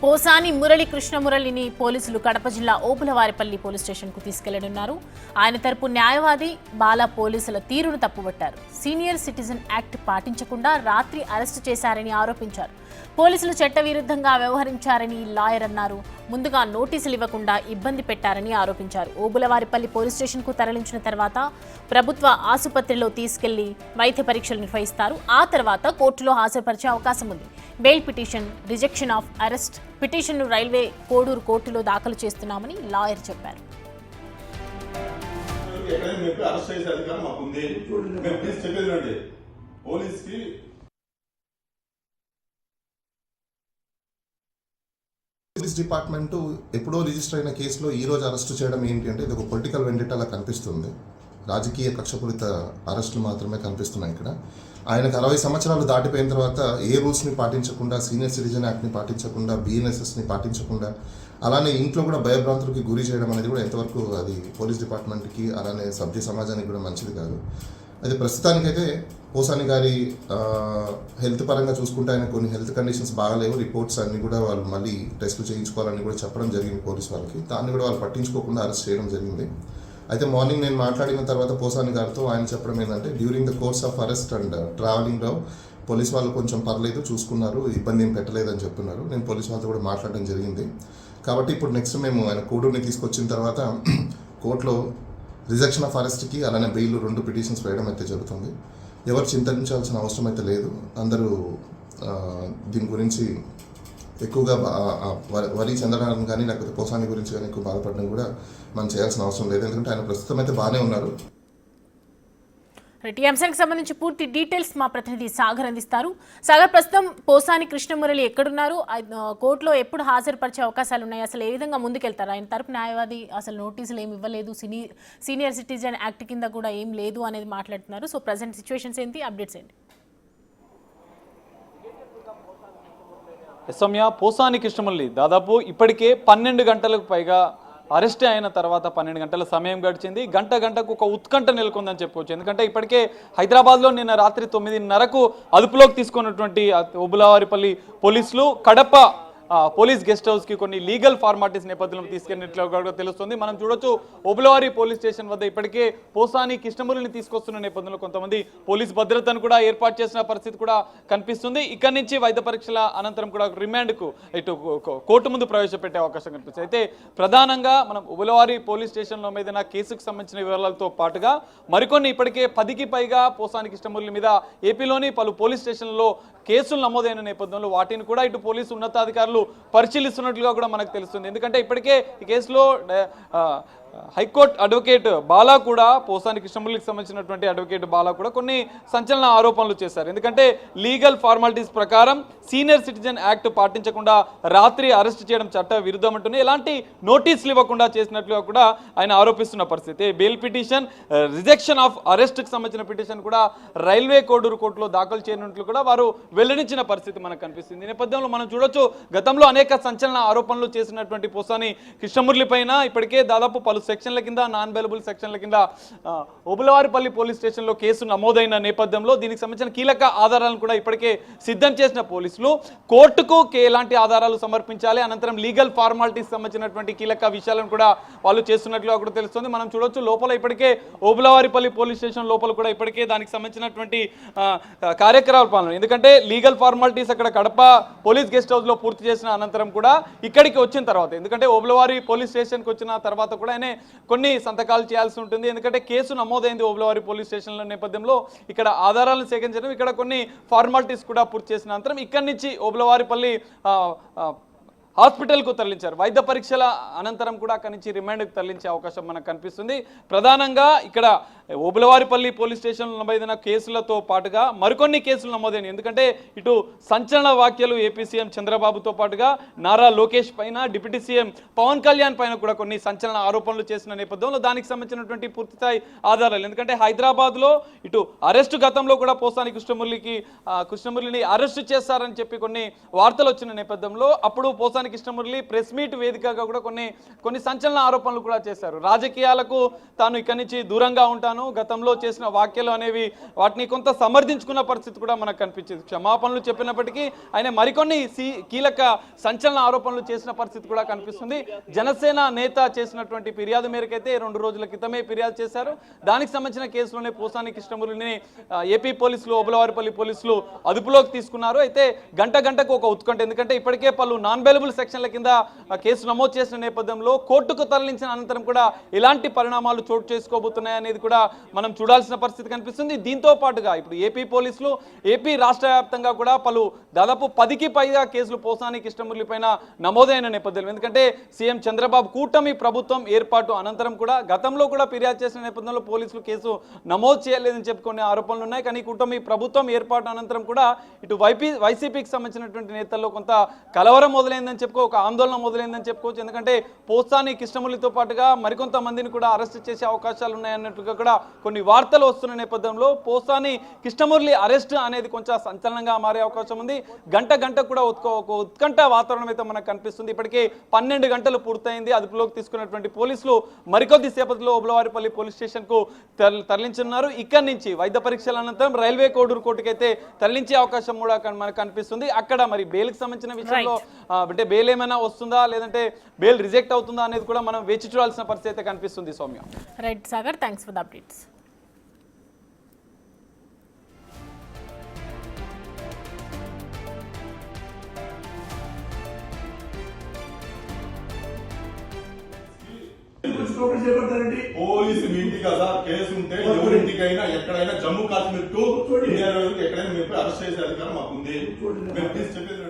పోసాని మురళి కృష్ణమురళిని పోలీసులు కడప జిల్లా ఓబులవారిపల్లి పోలీస్ స్టేషన్కు తీసుకెళ్లనున్నారు. ఆయన తరపు న్యాయవాది బాలా పోలీసుల తీరును తప్పుబట్టారు. సీనియర్ సిటిజన్ యాక్ట్ పాటించకుండా రాత్రి అరెస్టు చేశారని ఆరోపించారు. పోలీసులు చట్టవిరుద్ధంగా వ్యవహరించారని లాయర్ అన్నారు. ముందుగా నోటీసులు ఇవ్వకుండా ఇబ్బంది పెట్టారని ఆరోపించారు. ఓబులవారిపల్లి పోలీస్ స్టేషన్కు తరలించిన తర్వాత ప్రభుత్వ ఆసుపత్రిలో తీసుకెళ్లి వైద్య పరీక్షలు నిర్వహిస్తారు. ఆ తర్వాత కోర్టులో హాజరుపరిచే అవకాశం ఉంది. Bail petition, rejection of arrest పిటిషన్ను రైల్వే కోడూరు కోర్టులో దాఖలు చేస్తున్నామని లాయర్ చెప్పారు. పోలీస్ డిపార్ట్మెంట్ ఎప్పుడో రిజిస్టర్ అయిన కేసులో ఈ రోజు అరెస్టు చేయడం ఏంటి అంటే ఇది ఒక పొలిటికల్ వెండిటలా కనిపిస్తుంది. రాజకీయ కక్షపూరిత అరెస్టులు మాత్రమే కనిపిస్తున్నాయి ఇక్కడ. ఆయనకు 60 సంవత్సరాలు దాటిపోయిన తర్వాత ఏ రూల్స్ని పాటించకుండా, సీనియర్ సిటిజన్ యాక్ట్ని పాటించకుండా, BNSSని పాటించకుండా, అలానే ఇంట్లో కూడా భయభ్రాంతులకి గురి చేయడం అనేది కూడా ఎంతవరకు అది పోలీస్ డిపార్ట్మెంట్కి అలానే సభ్య సమాజానికి కూడా మంచిది కాదు. అది ప్రస్తుతానికైతే పోసాని గారి హెల్త్ పరంగా చూసుకుంటే ఆయన కొన్ని హెల్త్ కండిషన్స్ బాగాలేవు. రిపోర్ట్స్ అన్ని కూడా వాళ్ళు మళ్ళీ టెస్టులు చేయించుకోవాలని కూడా చెప్పడం జరిగింది పోలీస్ వాళ్ళకి. దాన్ని కూడా వాళ్ళు పట్టించుకోకుండా అరెస్ట్ చేయడం జరిగింది. అయితే మార్నింగ్ నేను మాట్లాడిన తర్వాత పోసాని గారితో ఆయన చెప్పడం ఏంటంటే during the course of arrest and ట్రావెలింగ్లో పోలీస్ వాళ్ళు కొంచెం పర్లేదు, చూసుకున్నారు, ఇబ్బంది ఏం పెట్టలేదని చెప్తున్నారు. నేను పోలీస్ వాళ్ళతో కూడా మాట్లాడడం జరిగింది. కాబట్టి ఇప్పుడు నెక్స్ట్ మేము ఆయన కోడూరుని తీసుకొచ్చిన తర్వాత కోర్టులో రిజెక్షన్ ఆఫ్ అరెస్ట్కి అలానే బెయిల్ 2 పిటిషన్స్ వేయడం అయితే జరుగుతుంది. ఎవరు చింతించాల్సిన అవసరం అయితే లేదు. అందరూ దీని గురించి ఎక్కువగా వరి చెందడం కానీ లేకపోతే పోసాని గురించి కానీ ఎక్కువ బాధపడడం కూడా మనం చేయాల్సిన అవసరం లేదు. ఎందుకంటే ఆయన ప్రస్తుతం అయితే బాగానే ఉన్నారు. ఈ అంశానికి సంబంధించి పూర్తి డీటెయిల్స్ మా ప్రతినిధి సాగర్ అందిస్తారు. సాగర్, ప్రస్తుతం పోసాని కృష్ణమురళి ఎక్కడున్నారు? కోర్టులో ఎప్పుడు హాజరుపరిచే అవకాశాలు ఉన్నాయి? అసలు ఏ విధంగా ముందుకెళ్తారు? ఆయన తరపు న్యాయవాది అసలు నోటీసులు ఏమి ఇవ్వలేదు, సీనియర్ సిటిజన్ యాక్ట్ కింద కూడా ఏం లేదు అనేది మాట్లాడుతున్నారు. సో ప్రజెంట్ సిచ్యువేషన్స్ ఏంటి, అప్డేట్స్ ఏంటి? సౌమ్య, పోసాని కృష్ణమురళి దాదాపు ఇప్పటికే 12 గంటలకు పైగా అరెస్ట్ అయిన తర్వాత 12 గంటల సమయం గడిచింది. గంటకు ఒక ఉత్కంఠ నెలకొందని చెప్పవచ్చు. ఎందుకంటే ఇప్పటికే హైదరాబాద్లో నిన్న రాత్రి 9:30కు అదుపులోకి తీసుకున్నటువంటి ఓబులవారిపల్లి పోలీసులు కడప పోలీస్ గెస్ట్ హౌస్కి కొన్ని లీగల్ ఫార్మాలిటీస్ నేపథ్యంలో తీసుకెళ్ళినట్లుగా తెలుస్తుంది. మనం చూడొచ్చు, ఓబులవారి పోలీస్ స్టేషన్ వద్ద ఇప్పటికే పోసాని కృష్ణమురళిని తీసుకొస్తున్న నేపథ్యంలో కొంతమంది పోలీస్ భద్రతను కూడా ఏర్పాటు చేసిన పరిస్థితి కూడా కనిపిస్తుంది. ఇక్కడి నుంచి వైద్య పరీక్షల అనంతరం కూడా రిమాండ్కు ఇటు కోర్టు ముందు ప్రవేశపెట్టే అవకాశం కనిపిస్తుంది. అయితే ప్రధానంగా మనం ఓబులవారి పోలీస్ స్టేషన్లో మీద కేసుకు సంబంధించిన వివరాలతో పాటుగా మరికొన్ని ఇప్పటికే 10కి పైగా పోసాని కృష్ణమురళి మీద ఏపీలోని పలు పోలీస్ స్టేషన్లలో కేసులు నమోదైన నేపథ్యంలో వాటిని కూడా ఇటు పోలీసు ఉన్నతాధికారులు పరిశీలిస్తున్నట్లుగా కూడా మనకు తెలుస్తుంది. ఎందుకంటే ఇప్పటికే ఈ కేసులో హైకోర్టు అడ్వకేట్ బాలా కూడా, పోసాని కృష్ణమురళికి సంబంధించినటువంటి అడ్వకేట్ బాలా కూడా కొన్ని సంచలన ఆరోపణలు చేశారు. ఎందుకంటే లీగల్ ఫార్మాలిటీస్ ప్రకారం సీనియర్ సిటిజన్ యాక్ట్ పాటించకుండా రాత్రి అరెస్ట్ చేయడం చట్ట విరుద్ధం అంటూనే ఎలాంటి నోటీసులు ఇవ్వకుండా చేసినట్లుగా కూడా ఆయన ఆరోపిస్తున్న పరిస్థితి. బెయిల్ పిటిషన్, రిజెక్షన్ ఆఫ్ అరెస్ట్కి సంబంధించిన పిటిషన్ కూడా రైల్వే కోడూరు కోర్టులో దాఖలు చేయనున్నట్లు కూడా వారు వెల్లడించిన పరిస్థితి మనకు కనిపిస్తుంది. ఈ నేపథ్యంలో మనం చూడొచ్చు, గతంలో అనేక సంచలన ఆరోపణలు చేసినటువంటి పోసాని కృష్ణమురళి పైన ఇప్పటికే దాదాపు పలు సెక్షన్ల కింద, నాన్ బెయిలబుల్ సెక్షన్ల కింద ఓబులవారిపల్లి పోలీస్ స్టేషన్లో కేసు నమోదైన నేపథ్యంలో దీనికి సంబంధించిన కీలక ఆధారాలను కూడా ఇప్పటికే సిద్ధం చేసిన పోలీసులు కోర్టుకు ఎలాంటి ఆధారాలు సమర్పించాలి, అనంతరం లీగల్ ఫార్మాలిటీస్ సంబంధించినటువంటి కీలక విషయాలను కూడా వాళ్ళు చేస్తున్నట్లుగా కూడా తెలుస్తుంది. మనం చూడొచ్చు, లోపల ఇప్పటికే ఓబులవారిపల్లి పోలీస్ స్టేషన్ లోపల కూడా ఇప్పటికే దానికి సంబంధించినటువంటి కార్యకలాపాలను, ఎందుకంటే లీగల్ ఫార్మాలిటీస్ అక్కడ కడప పోలీస్ గెస్ట్ హౌస్లో పూర్తి చేసిన అనంతరం కూడా ఇక్కడికి వచ్చిన తర్వాత, ఎందుకంటే ఓబులవారి పోలీస్ స్టేషన్కి వచ్చిన తర్వాత కూడా ఆయన కొన్ని సంతకాలు చేయాల్సి ఉంటుంది. ఎందుకంటే కేసు నమోదైంది ఓబులవారి పోలీస్ స్టేషన్ల నేపథ్యంలో ఇక్కడ ఆధారాలను సేకరించడం, ఇక్కడ కొన్ని ఫార్మాలిటీస్ కూడా పూర్తి చేసిన అనంతరం ఇక్కడి నుంచి ఓబులవారిపల్లి హాస్పిటల్కు తరలించారు. వైద్య పరీక్షల అనంతరం కూడా అక్కడి నుంచి రిమాండ్కు తరలించే అవకాశం మనకు కనిపిస్తుంది. ప్రధానంగా ఇక్కడ ఓబులవారిపల్లి పోలీస్ స్టేషన్లో నమోదైన కేసులతో పాటుగా మరికొన్ని కేసులు నమోదైనవి. ఎందుకంటే ఇటు సంచలన వ్యాఖ్యలు ఏపీ సీఎం చంద్రబాబుతో పాటుగా నారా లోకేష్ పైన, డిప్యూటీ సీఎం పవన్ కళ్యాణ్ పైన కూడా కొన్ని సంచలన ఆరోపణలు చేసిన నేపథ్యంలో దానికి సంబంధించినటువంటి పూర్తిస్థాయి ఆధారాలు, ఎందుకంటే హైదరాబాద్లో ఇటు అరెస్టు గతంలో కూడా పోసాని కృష్ణమురళిని అరెస్టు చేస్తారని చెప్పి కొన్ని వార్తలు వచ్చిన నేపథ్యంలో అప్పుడు పోసాని కృష్ణమురళి ప్రెస్ మీట్ వేదికగా కూడా కొన్ని సంచలన ఆరోపణలు కూడా చేశారు. రాజకీయాలకు తాను ఇక్కడి నుంచి దూరంగా ఉంటాను, చేశాను, గతంలో చేసిన వ్యాఖ్యలు అనేవి వాటిని కొంత సమర్థించుకున్న పరిస్థితి కూడా మనకు కనిపించింది. క్షమాపణలు చెప్పినప్పటికీ ఆయన మరికొన్ని కీలక సంచలన ఆరోపణలు చేసిన పరిస్థితి కూడా కనిపిస్తుంది. జనసేన నేత చేసినటువంటి ఫిర్యాదు మేరకైతే 2 రోజుల క్రితమే ఫిర్యాదు చేశారు. దానికి సంబంధించిన కేసులోనే పోసాని కృష్ణమురళిని ఏపీ పోలీసులు, ఓబులవారిపల్లి పోలీసులు అదుపులోకి తీసుకున్నారు. అయితే గంటకు ఒక ఉత్కంఠ, ఎందుకంటే ఇప్పటికే పలు నాన్ బెయిలబుల్ సెక్షన్ల కింద కేసు నమోదు చేసిన నేపథ్యంలో కోర్టుకు తరలించిన అనంతరం కూడా ఎలాంటి పరిణామాలు చోటు చేసుకోబోతున్నాయి అనేది కూడా మనం చూడాల్సిన పరిస్థితి కనిపిస్తుంది. దీంతో పాటుగా ఇప్పుడు ఏపీ పోలీసులు ఏపీ రాష్ట్ర వ్యాప్తంగా కూడా దాదాపు 10కి పైగా కేసులు పోసాని కృష్ణమురళి పైన నమోదైన నేపథ్యంలో, ఎందుకంటే సీఎం చంద్రబాబు కూటమి ప్రభుత్వం ఏర్పాటు అనంతరం కూడా గతంలో కూడా ఫిర్యాదు చేసిన నేపథ్యంలో పోలీసులు కేసు నమోదు చేయలేదని చెప్పుకునే ఆరోపణలు ఉన్నాయి. కానీ కూటమి ప్రభుత్వం ఏర్పాటు అనంతరం కూడా ఇటు వైసీపీకి సంబంధించినటువంటి నేతల్లో కొంత కలవరం మొదలైందని ఒక ఆందోళన మొదలైందని చెప్పుకోవచ్చు. ఎందుకంటే పోసాని కృష్ణమురళితో పాటుగా మరికొంతమందిని కూడా అరెస్ట్ చేసే అవకాశాలు ఉన్నాయన్నట్టుగా కూడా కొన్ని వార్తలు వస్తున్న నేపథ్యంలో పోసాని కృష్ణమురళి అరెస్ట్ అనేది కొంచెం సంచలనంగా మారే అవకాశం ఉంది. గంట కూడా ఒక ఉత్కంఠ వాతావరణం అయితే మనకు కనిపిస్తుంది. ఇప్పటికే 12 గంటలు పూర్తయింది. అదుపులోకి తీసుకున్నటువంటి పోలీసులు మరికొద్ది సేపట్లో ఓబులవారిపల్లి పోలీస్ స్టేషన్ కు తరలించున్నారు. ఇక్కడి నుంచి వైద్య పరీక్షల అనంతరం రైల్వే కోడూరు కోర్టుకైతే తరలించే అవకాశం కూడా మనకు కనిపిస్తుంది. అక్కడ మరి బెయిల్కి సంబంధించిన విషయంలో అంటే బెయిల్ ఏమైనా వస్తుందా లేదంటే బెయిల్ రిజెక్ట్ అవుతుందా అనేది కూడా మనం వేచి చూడాల్సిన పరిస్థితి అయితే కనిపిస్తుంది. Soumya. Right Sagar, thanks for the updates. Police మీ ఇంటి కదా కేసు ఉంటే ఎవరింటికైనా ఎక్కడైనా జమ్మూ కాశ్మీర్ టు ఇండియా ఎక్కడైనా మీరు అరెస్ట్ చేసే అధికారం మాకుంది. మేము చెప్పేది